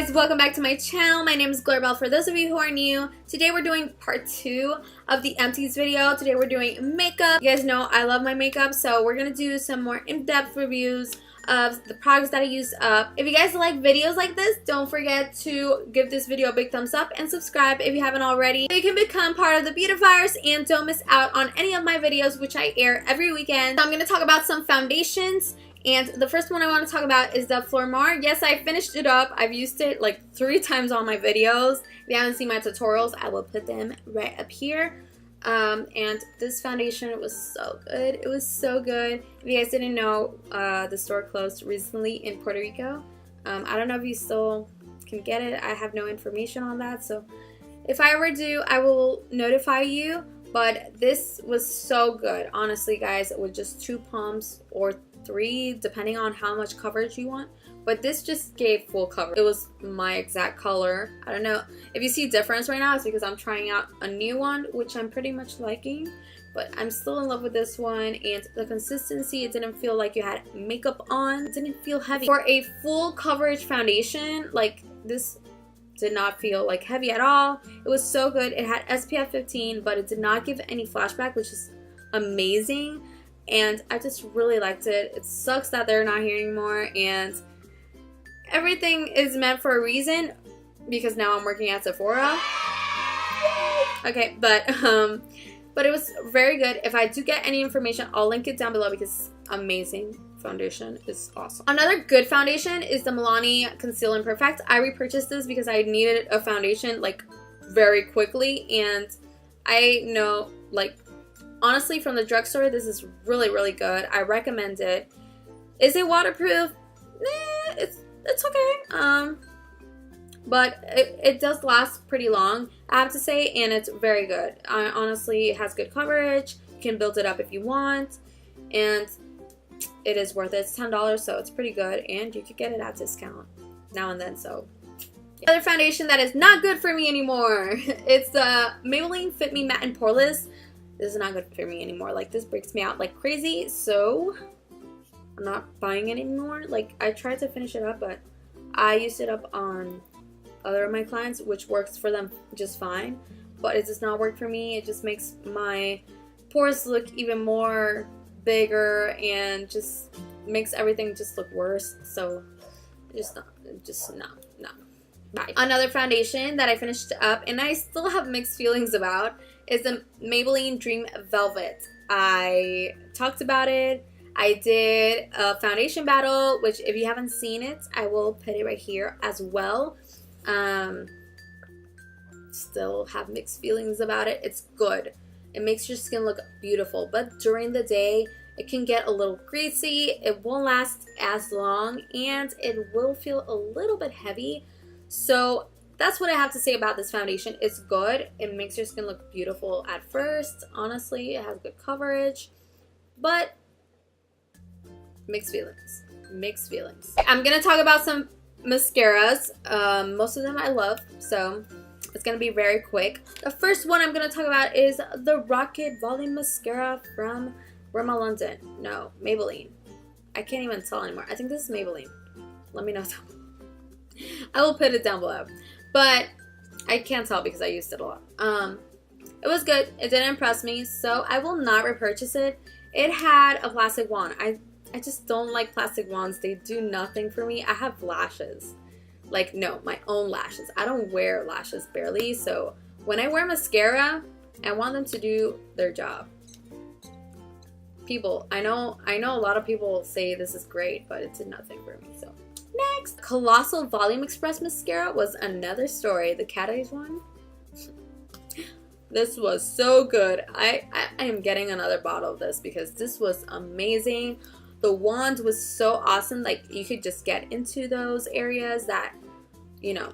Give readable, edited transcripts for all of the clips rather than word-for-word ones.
guys, welcome back to my channel. My name is Glorbell. For those of you who are new, today we're doing part 2 of the Empties video. Today we're doing makeup. You guys know I love my makeup, so we're gonna do some more in-depth reviews of the products that I used up. If you guys like videos like this, don't forget to give this video a big thumbs up and subscribe if you haven't already, so you can become part of the beautifiers and don't miss out on any of my videos, which I air every weekend. So I'm gonna talk about some foundations. And the first one I want to talk about is the Flormar. Yes, I finished it up. I've used it like 3 times on my videos. If you haven't seen my tutorials, I will put them right up here. And this foundation was so good. It was so good. If you guys didn't know, the store closed recently in Puerto Rico. I don't know if you still can get it. I have no information on that. So if I ever do, I will notify you. But this was so good. Honestly, guys, with just 2 pumps or 3, depending on how much coverage you want. But this just gave full coverage. It was my exact color. I don't know if you see difference right now. It's because I'm trying out a new one, which I'm pretty much liking. But I'm still in love with this one. And the consistency, it didn't feel like you had makeup on. It didn't feel heavy. For a full coverage foundation, like this did not feel like heavy at all. It was so good. It had SPF 15, but it did not give any flashback, which is amazing. And I just really liked it. It sucks that they're not here anymore, and everything is meant for a reason because now I'm working at Sephora. Okay, but it was very good. If I do get any information, I'll link it down below because amazing foundation is awesome. Another good foundation is the Milani Conceal and Perfect. I repurchased this because I needed a foundation like very quickly, and I know, like, honestly, from the drugstore, this is really good. I recommend it. Is it waterproof? Nah, it's okay. But it does last pretty long, I have to say, and it's very good. Honestly, it has good coverage. You can build it up if you want, and it is worth it. It's $10, so it's pretty good, and you could get it at discount now and then. So yeah. Another foundation that is not good for me anymore. It's the Maybelline Fit Me Matte and Poreless. This is not good for me anymore. Like, this breaks me out like crazy, so I'm not buying it anymore. Like, I tried to finish it up, but I used it up on other of my clients, which works for them just fine, but it does not work for me. It just makes my pores look even more bigger and just makes everything just look worse. So no. Bye. Another foundation that I finished up and I still have mixed feelings about is the Maybelline Dream Velvet. I talked about it. I did a foundation battle, which if you haven't seen it, I will put it right here as well. Still have mixed feelings about it. It's good. It makes your skin look beautiful, but during the day, it can get a little greasy. It won't last as long, and it will feel a little bit heavy. So that's what I have to say about this foundation. It's good. It makes your skin look beautiful at first. Honestly, it has good coverage, but mixed feelings. Mixed feelings. I'm gonna talk about some mascaras. Most of them I love, so it's gonna be very quick. The first one I'm gonna talk about is the Rocket Volume Mascara from Rimmel London. No, Maybelline. I can't even tell anymore. I think this is Maybelline. Let me know. I will put it down below. But I can't tell because I used it a lot. It was good. It didn't impress me, so I will not repurchase it. It had a plastic wand. I just don't like plastic wands. They do nothing for me. I have lashes. Like, no, my own lashes. I don't wear lashes barely, so when I wear mascara, I want them to do their job. People, I know a lot of people say this is great, but it did nothing for me, so. Next, Colossal Volume Express Mascara was another story. The cat eyes one. This was so good. I am getting another bottle of this because this was amazing. The wand was so awesome. Like, you could just get into those areas that, you know,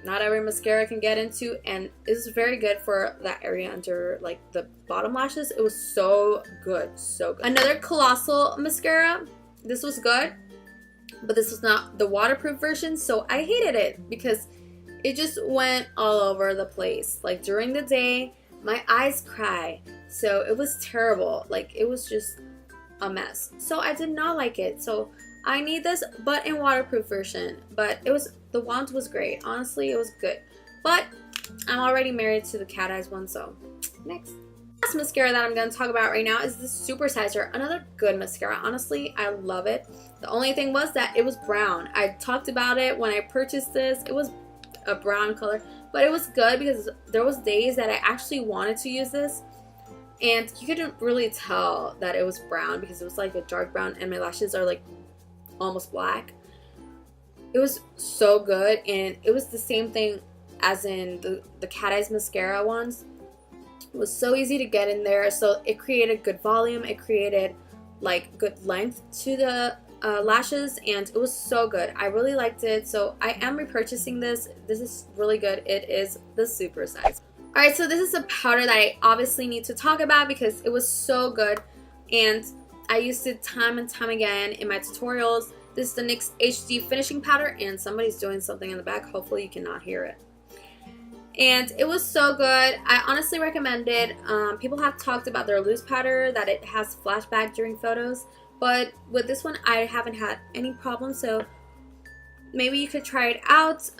not every mascara can get into, and it's very good for that area under, like, the bottom lashes. It was so good, so good. Another Colossal mascara. This was good, but this was not the waterproof version, so I hated it because it just went all over the place. Like, during the day, my eyes cry, so it was terrible. Like, it was just a mess. So I did not like it. So I need this, but in waterproof version. But it was the wand was great. Honestly, it was good. But I'm already married to the cat eyes one, so next. Last mascara that I'm going to talk about right now is the Super Sizer. Another good mascara. Honestly, I love it. The only thing was that it was brown. I talked about it when I purchased this. It was a brown color, but it was good because there was days that I actually wanted to use this, and you couldn't really tell that it was brown because it was like a dark brown and my lashes are like almost black. It was so good, and it was the same thing as in the cat eyes mascara ones. It was so easy to get in there, so it created good volume, it created like good length to the lashes, and it was so good. I really liked it, so I am repurchasing this. This is really good. It is the Super Size. Alright, so this is a powder that I obviously need to talk about because it was so good, and I used it time and time again in my tutorials. This is the NYX HD finishing powder, and somebody's doing something in the back. Hopefully you cannot hear it. And it was so good. I honestly recommend it. People have talked about their loose powder, that it has flashback during photos. But with this one, I haven't had any problems. So maybe you could try it out.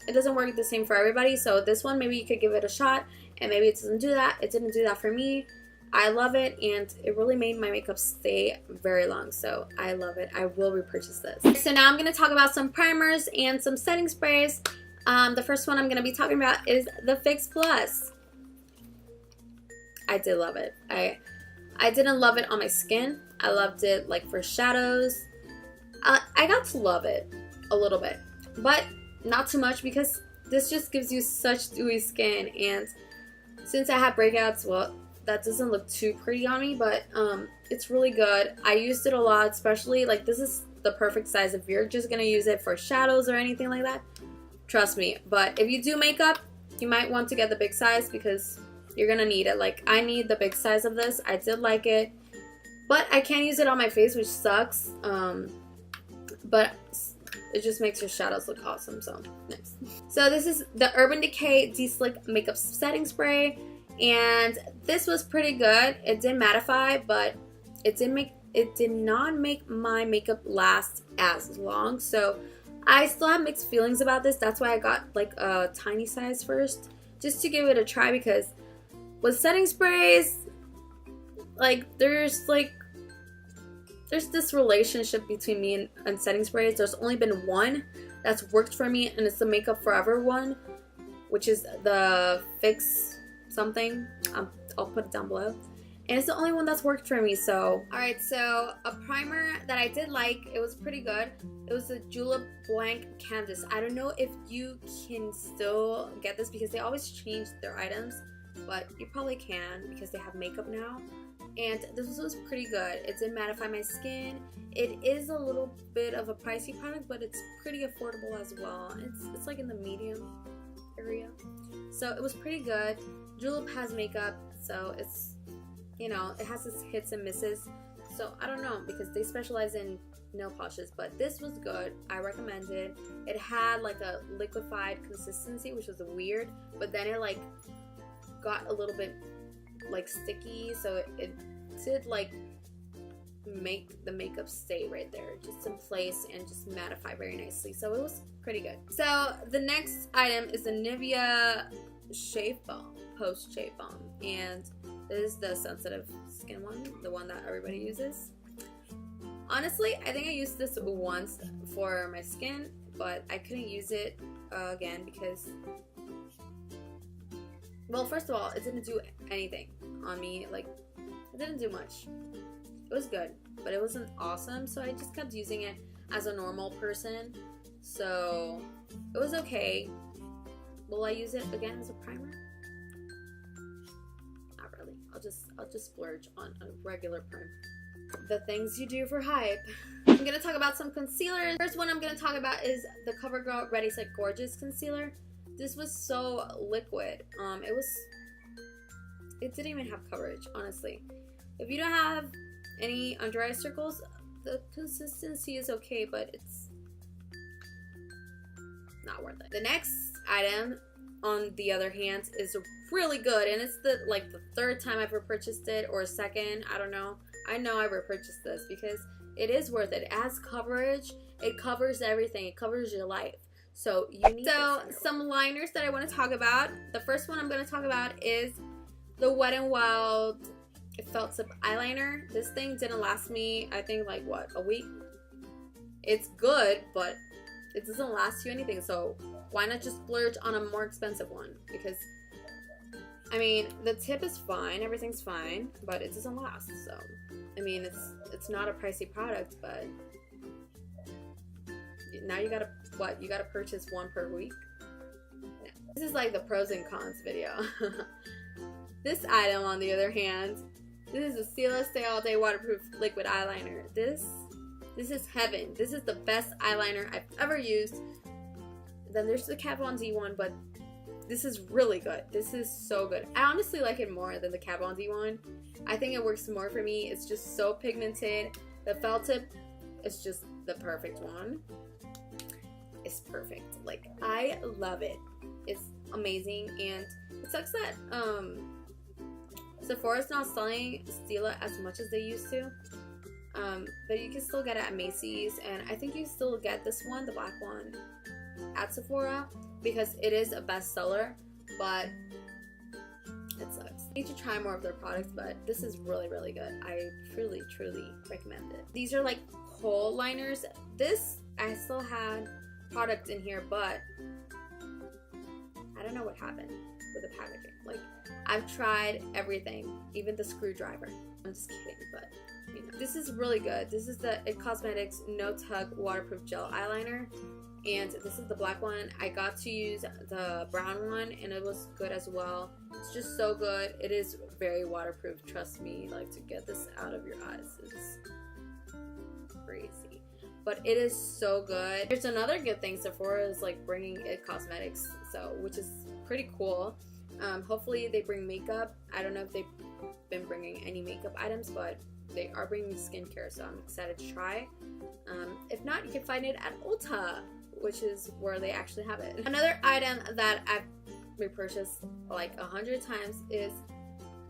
It doesn't work the same for everybody. So this one, maybe you could give it a shot. And maybe it doesn't do that. It didn't do that for me. I love it. And it really made my makeup stay very long. So I love it. I will repurchase this. So now I'm going to talk about some primers and some setting sprays. The first one I'm going to be talking about is the Fix Plus. I did love it. I didn't love it on my skin. I loved it like for shadows. I got to love it a little bit, but not too much because this just gives you such dewy skin, and since I have breakouts, well, that doesn't look too pretty on me, but it's really good. I used it a lot, especially like this is the perfect size if you're just going to use it for shadows or anything like that. Trust me. But if you do makeup, you might want to get the big size because you're gonna need it. Like, I need the big size of this. I did like it, but I can't use it on my face, which sucks. But it just makes your shadows look awesome. So nice. So this is the Urban Decay De-Slick Makeup Setting Spray, and this was pretty good. It did mattify, but it did not make my makeup last as long. So I still have mixed feelings about this. That's why I got like a tiny size first, just to give it a try, because with setting sprays, like there's this relationship between me and setting sprays. There's only been one that's worked for me, and it's the Makeup Forever one, which is the Fix something. I'll put it down below. And it's the only one that's worked for me. So, alright, so a primer that I did like, it was pretty good. It was the Julep Blanc Canvas. I don't know if you can still get this because they always change their items, but you probably can because they have makeup now. And this was pretty good. It did mattify my skin. It is a little bit of a pricey product, but it's pretty affordable as well. It's like in the medium area. So it was pretty good. Julep has makeup, so it's, you know, it has its hits and misses. So I don't know, because they specialize in nail polishes, but this was good. I recommend it. It had like a liquefied consistency, which was weird, but then it like got a little bit like sticky, so it did like make the makeup stay right there, just in place, and just mattify very nicely. So it was pretty good. So the next item is the Nivea Shave Balm, Post Shave Balm, and this is the sensitive skin one, the one that everybody uses. Honestly, I think I used this once for my skin, but I couldn't use it again because, well, first of all, it didn't do anything on me. Like, it didn't do much. It was good, but it wasn't awesome, so I just kept using it as a normal person. So it was okay. Will I use it again as a primer? Not really. I'll just splurge on a regular primer. The things you do for hype. I'm gonna talk about some concealers. First one I'm gonna talk about is the CoverGirl Ready Set Gorgeous concealer. This was so liquid. It didn't even have coverage, honestly. If you don't have any under eye circles, the consistency is okay, but it's not worth it. The next item, on the other hand, is really good, and it's the third time I've repurchased it, or second, I don't know. I know I repurchased this because it is worth it. It has coverage, It covers everything. It covers your life. So you need some liners that I want to talk about. The first one I'm going to talk about is the Wet n Wild Felt Tip Eyeliner. This thing didn't last me, I think, like, what, a week? It's good, but it doesn't last you anything. So why not just splurge on a more expensive one? Because, I mean, the tip is fine. Everything's fine, but it doesn't last. So, I mean, it's not a pricey product, but now you gotta, what, you gotta purchase one per week? No. This is like the pros and cons video. This item, on the other hand, this is a Stila Stay All Day Waterproof Liquid Eyeliner. This is heaven. This is the best eyeliner I've ever used. Then there's the Kat Von D one, but this is really good. This is so good. I honestly like it more than the Kat Von D one. I think it works more for me. It's just so pigmented. The felt tip is just the perfect one. It's perfect. Like, I love it. It's amazing, and it sucks that Sephora's not selling Stila as much as they used to. But you can still get it at Macy's, and I think you still get this one, the black one, at Sephora because it is a bestseller, but it sucks. I need to try more of their products, but this is really, really good. I truly, truly recommend it. These are like kohl liners. This, I still had product in here, but I don't know what happened with the packaging. Like, I've tried everything, even the screwdriver. I'm just kidding, but you know. This is really good. This is the IT Cosmetics No Tug Waterproof Gel Eyeliner, and this is the black one. I got to use the brown one, and it was good as well. It's just so good. It is very waterproof. Trust me, like, to get this out of your eyes is crazy. But it is so good. There's another good thing. Sephora is like bringing IT Cosmetics, so which is pretty cool. Hopefully they bring makeup. I don't know if they've been bringing any makeup items, but they are bringing skincare, so I'm excited to try. If not, you can find it at Ulta, which is where they actually have it. Another item that I've repurchased like 100 times is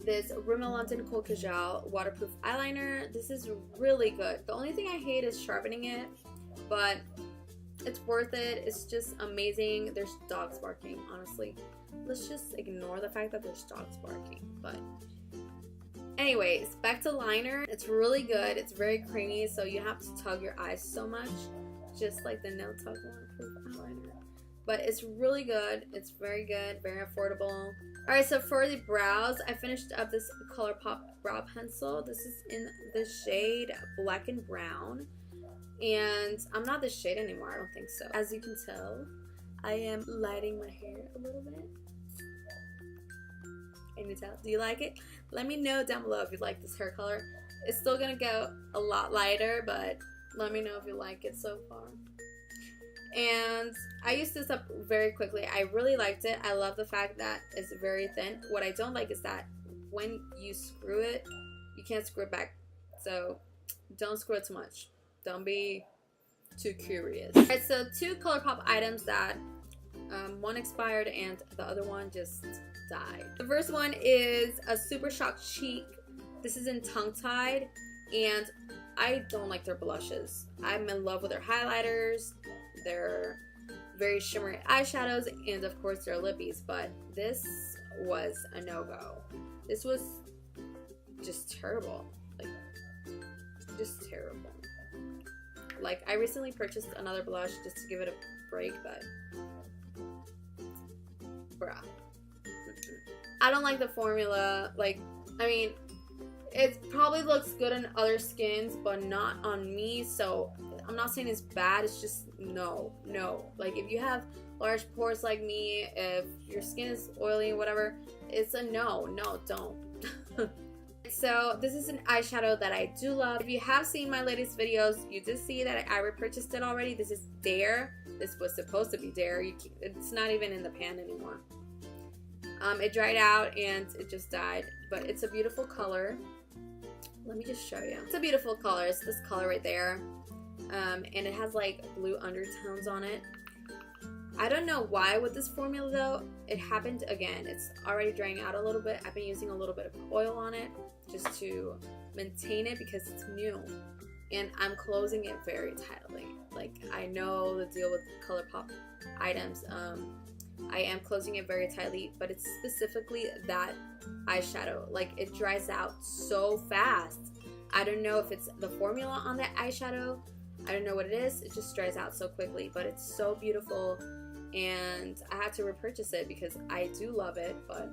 this Rimmel London Kohl Kajal waterproof eyeliner. This is really good. The only thing I hate is sharpening it, but it's worth it. It's just amazing. There's dogs barking, honestly. Let's just ignore the fact that there's dogs barking. But anyways, back to liner. It's really good. It's very creamy, so you have to tug your eyes so much, just like the No Tug waterproof eyeliner. But it's really good. It's very good, very affordable. Alright, so for the brows, I finished up this ColourPop brow pencil. This is in the shade Black and Brown. And I'm not this shade anymore, I don't think so. As you can tell, I am lighting my hair a little bit. Can you tell? Do you like it? Let me know down below if you like this hair color. It's still gonna go a lot lighter, but let me know if you like it so far. And I used this up very quickly. I really liked it. I love the fact that it's very thin. What I don't like is that when you screw it, you can't screw it back. So don't screw it too much. Don't be too curious. Alright, so two ColourPop items that one expired and the other one just died. The first one is a Super Shock Cheek. This is in Tongue Tied, and I don't like their blushes. I'm in love with their highlighters, their very shimmery eyeshadows, and of course their lippies, but this was a no-go. This was just terrible. Like, just terrible. Like, I recently purchased another blush just to give it a break, but bruh. I don't like the formula. Like, I mean, it probably looks good on other skins, but not on me, so I'm not saying it's bad, it's just no. Like, if you have large pores like me, if your skin is oily, whatever, it's a no, don't. So this is an eyeshadow that I do love. If you have seen my latest videos, you did see that I repurchased it already. This is Dare. This was supposed to be Dare. It's not even in the pan anymore. It dried out and it just died, but it's a beautiful color. Let me just show you. It's a beautiful color. It's this color right there. And it has like blue undertones on it. I don't know why with this formula though. It happened again. It's already drying out a little bit. I've been using a little bit of oil on it just to maintain it because it's new. and I'm closing it very tightly. Like, I know the deal with ColourPop items. I am closing it very tightly, but it's specifically that eyeshadow. Like, it dries out so fast. I don't know if it's the formula on that eyeshadow. I don't know what it is. It just dries out so quickly, but it's so beautiful, and I had to repurchase it because I do love it, but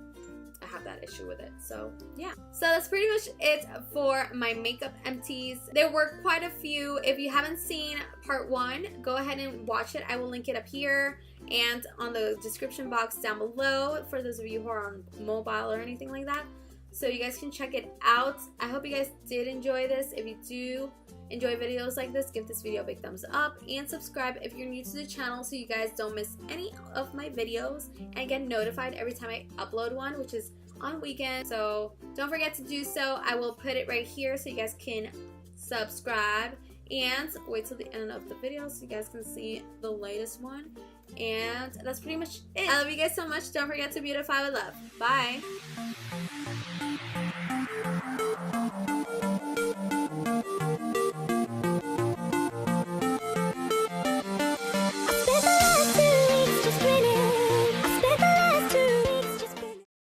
I have that issue with it. So yeah, so that's pretty much it for my makeup empties. There were quite a few. If you haven't seen part 1, go ahead and watch it. I will link it up here and on the description box down below for those of you who are on mobile or anything like that, so you guys can check it out. I hope you guys did enjoy this. If you do enjoy videos like this, give this video a big thumbs up and subscribe if you're new to the channel so you guys don't miss any of my videos and get notified every time I upload one, which is on weekends. So don't forget to do so. I will put it right here so you guys can subscribe and wait till the end of the video so you guys can see the latest one. And that's pretty much it. I love you guys so much. Don't forget to beautify with love. Bye.